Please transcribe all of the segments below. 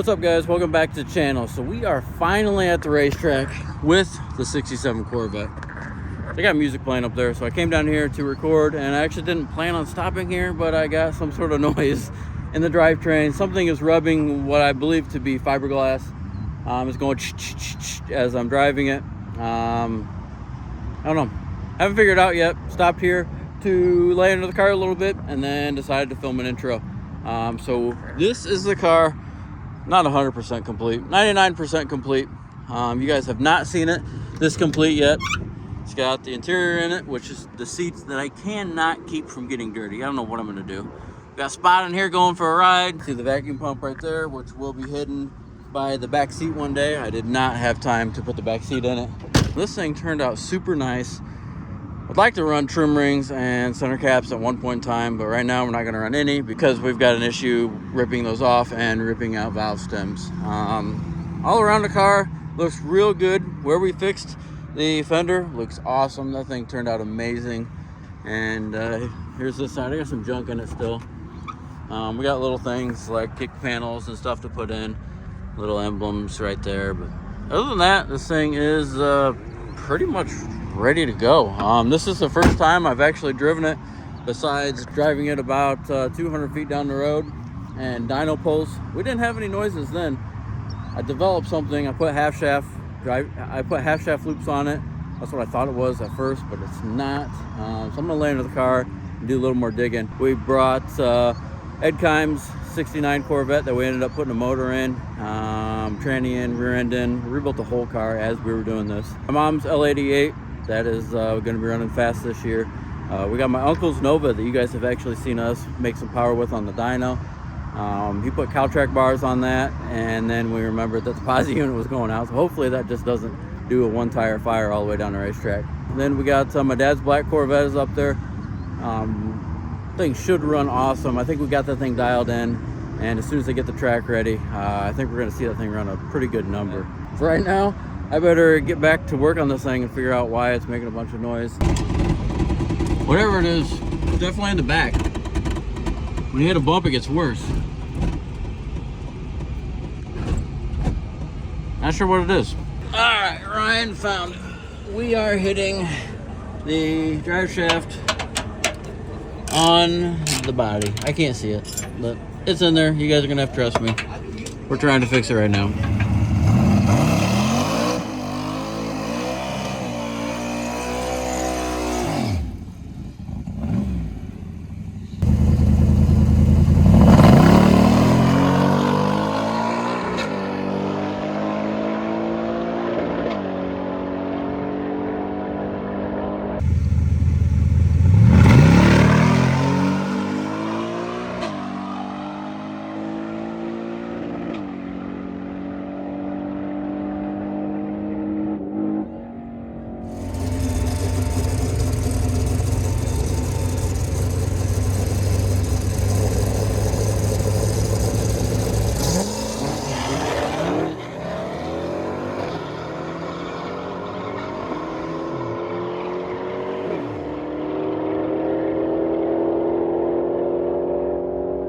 What's up, guys? Welcome back to the channel. So we are finally at the racetrack with the 67 Corvette. They got music playing up there, so I came down here to record, and I actually didn't plan on stopping here, but I got some sort of noise in the drivetrain. Something is rubbing what I believe to be fiberglass. It's going as I'm driving it. I don't know. Haven't figured it out yet. Stopped here to lay under the car a little bit and then decided to film an intro. So this is the car. Not 100% complete, 99% complete. You guys have not seen it this complete yet. It's got the interior in it, which is the seats that I cannot keep from getting dirty. I don't know what I'm gonna do. Got Spot in here going for a ride. See the vacuum pump right there, which will be hidden by the back seat one day. I did not have time to put the back seat in it. This thing turned out super nice. I'd like to run trim rings and center caps at one point in time, but right now we're not going to run any because we've got an issue ripping those off and ripping out valve stems. All around the car looks real good. Where we fixed the fender looks awesome. That thing turned out amazing. And here's this side. I got some junk in it still. We got little things like kick panels and stuff to put in, little emblems right there. But other than that, this thing is pretty much ready to go. This is the first time I've actually driven it besides driving it about 200 feet down the road and dyno pulls. We didn't have any noises then. I developed something. I put half shaft loops on it. That's what I thought it was at first, but it's not. So I'm gonna lay into the car and do a little more digging. We brought Ed Kime's 69 Corvette that we ended up putting a motor in, tranny in, rear end in. We rebuilt the whole car as we were doing this. My mom's L88. That is going to be running fast this year. We got my uncle's Nova that you guys have actually seen us make some power with on the dyno. He put cow track bars on that, and then we remembered that the posi unit was going out, so hopefully that just doesn't do a one tire fire all the way down the racetrack. And then we got my dad's black Corvette is up there. Thing should run awesome. I think we got that thing dialed in, and as soon as they get the track ready, I think we're going to see that thing run a pretty good number. For right now, I better get back to work on this thing and figure out why it's making a bunch of noise. Whatever it is, it's definitely in the back. When you hit a bump, it gets worse. Not sure what it is. All right, Ryan found it. We are hitting the drive shaft on the body. I can't see it, but it's in there. You guys are gonna have to trust me. We're trying to fix it right now.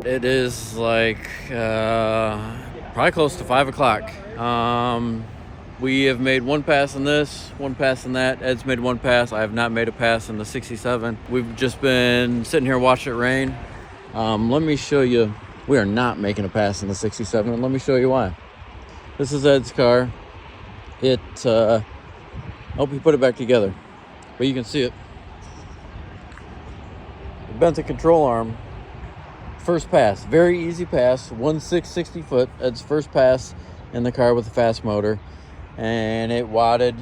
It is like probably close to 5 o'clock. We have made one pass in this, one pass in that. Ed's made one pass. I have not made a pass in the 67. We've just been sitting here watching it rain. Let me show you. We are not making a pass in the 67, and let me show you why. This is Ed's car. I hope he put it back together, but you can see it. Bent the control arm. First pass, very easy pass, 1/660 foot. Ed's first pass in the car with a fast motor, and it wadded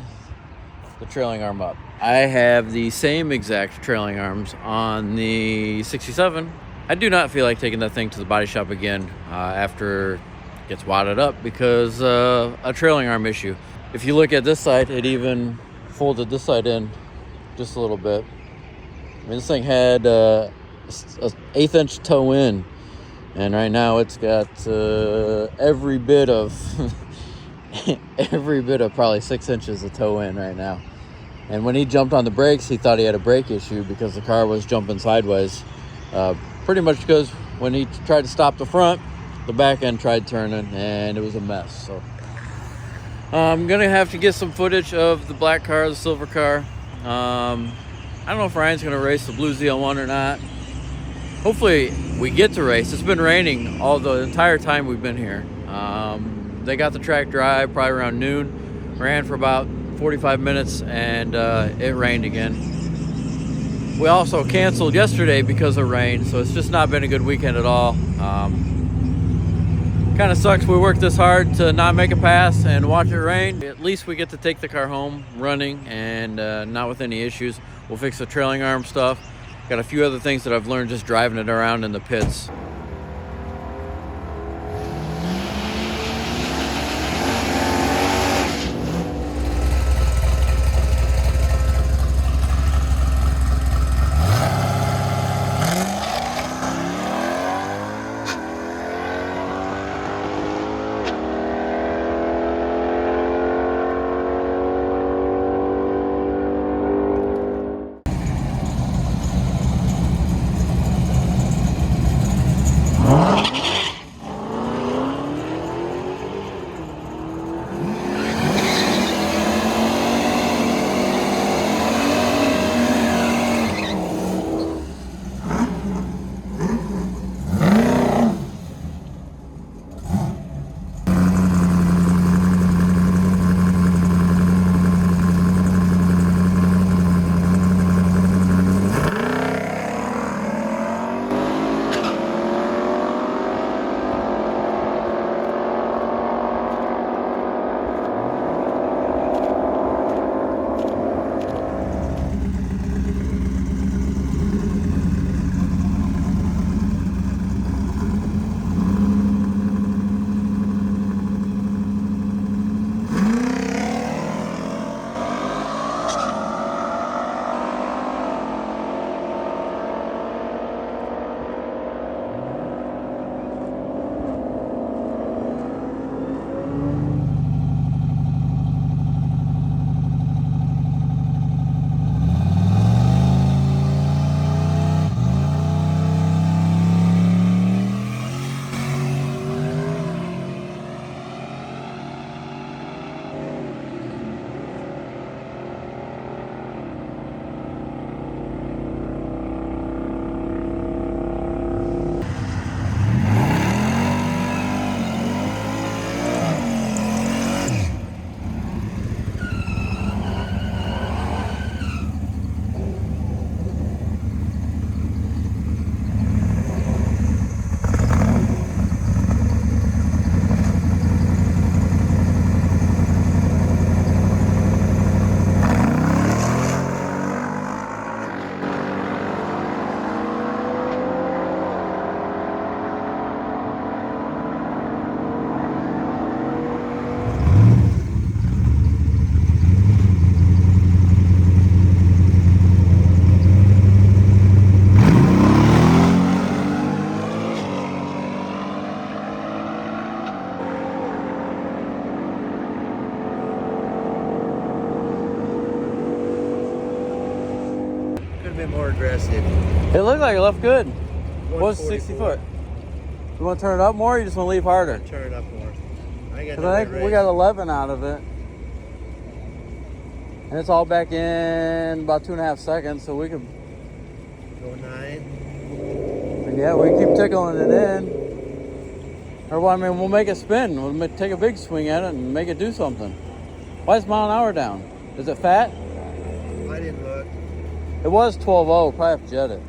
the trailing arm up. I have the same exact trailing arms on the 67. I do not feel like taking that thing to the body shop again after it gets wadded up because a trailing arm issue. If you look at this side, it even folded this side in just a little bit. I mean, this thing had an 1/8 inch toe in, and right now it's got every bit of probably 6 inches of toe in right now. And when he jumped on the brakes, he thought he had a brake issue because the car was jumping sideways. Pretty much because when he tried to stop the front, the back end tried turning and it was a mess. So I'm gonna have to get some footage of the black car, the silver car. I don't know if Ryan's gonna race the blue ZL1 or not. Hopefully we get to race. It's been raining all the entire time we've been here. They got the track dry probably around noon, ran for about 45 minutes, and it rained again. We also canceled yesterday because of rain, so it's just not been a good weekend at all. Kind of sucks. We worked this hard to not make a pass and watch it rain. At least we get to take the car home running and not with any issues. We'll fix the trailing arm stuff. Got a few other things that I've learned just driving it around in the pits. More aggressive. It looked like it left good. What's 60 foot? You want to turn it up more, or you just want to leave harder? Turn it up more. I think we got 11 out of it. And it's all back in about 2.5 seconds, so we could go 9. And yeah, we can keep tickling it in. Or, well, I mean, we'll make it spin. We'll take a big swing at it and make it do something. Why is mile an hour down? Is it fat? I didn't look. It was 12.0. Probably have to jet it.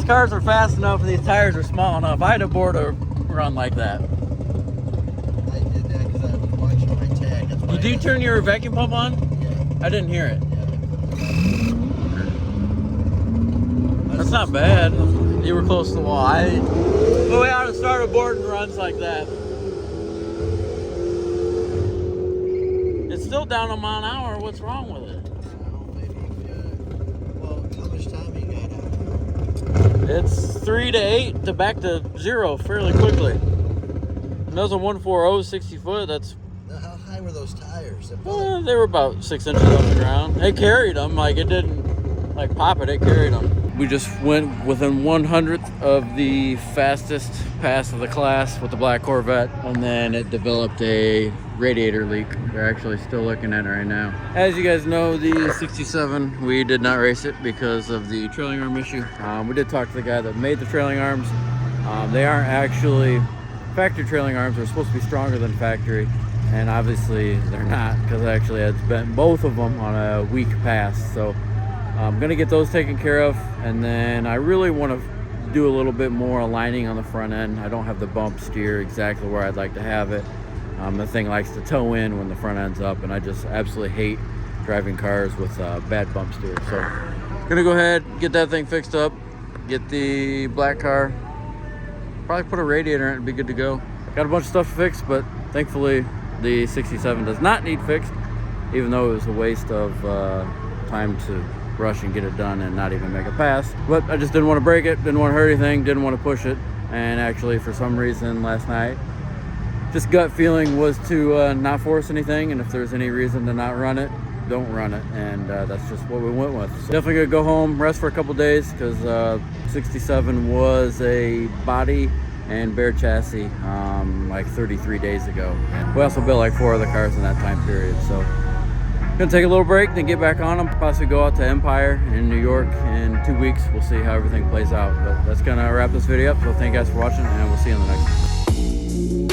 cars are fast enough and these tires are small enough. I had to board a run like that. I did that because I was watching my tag. That's why Did you turn your vacuum pump on? Yeah. I didn't hear it. Yeah. That's not bad. You were close to the wall. But we ought to start a board and runs like that. It's still down a mile an hour. What's wrong with it? Well, how much time you got out? It's 3 to 8 to back to 0 fairly quickly. And those are 140 60 foot. That's How high were those tires? they were about 6 inches off the ground. It carried them. Like it didn't like pop it. It carried them. We just went within 100th of the fastest pass of the class with the black Corvette, and then it developed a radiator leak. We're actually still looking at it right now. As you guys know, the 67, we did not race it because of the trailing arm issue. We did talk to the guy that made the trailing arms. They aren't actually factory trailing arms. They're supposed to be stronger than factory, and obviously they're not, because I actually had bent both of them on a weak pass. So I'm gonna get those taken care of, and then I really want to do a little bit more aligning on the front end. I don't have the bump steer exactly where I'd like to have it. The thing likes to toe in when the front end's up, and I just absolutely hate driving cars with bad bump steer. So gonna go ahead, get that thing fixed up, get the black car, probably put a radiator in it and be good to go. Got a bunch of stuff to fix, but thankfully the 67 does not need fixed, even though it was a waste of time to rush and get it done and not even make a pass. But I just didn't want to break it, didn't want to hurt anything, didn't want to push it. And actually, for some reason last night, just gut feeling was to not force anything, and if there's any reason to not run it, don't run it. And that's just what we went with. So definitely gonna go home, rest for a couple days, because 67 was a body and bare chassis like 33 days ago. And we also built like 4 other cars in that time period. So gonna take a little break, then get back on them, possibly go out to Empire in New York in 2 weeks. We'll see how everything plays out. But that's gonna wrap this video up. So thank you guys for watching, and we'll see you in the next one.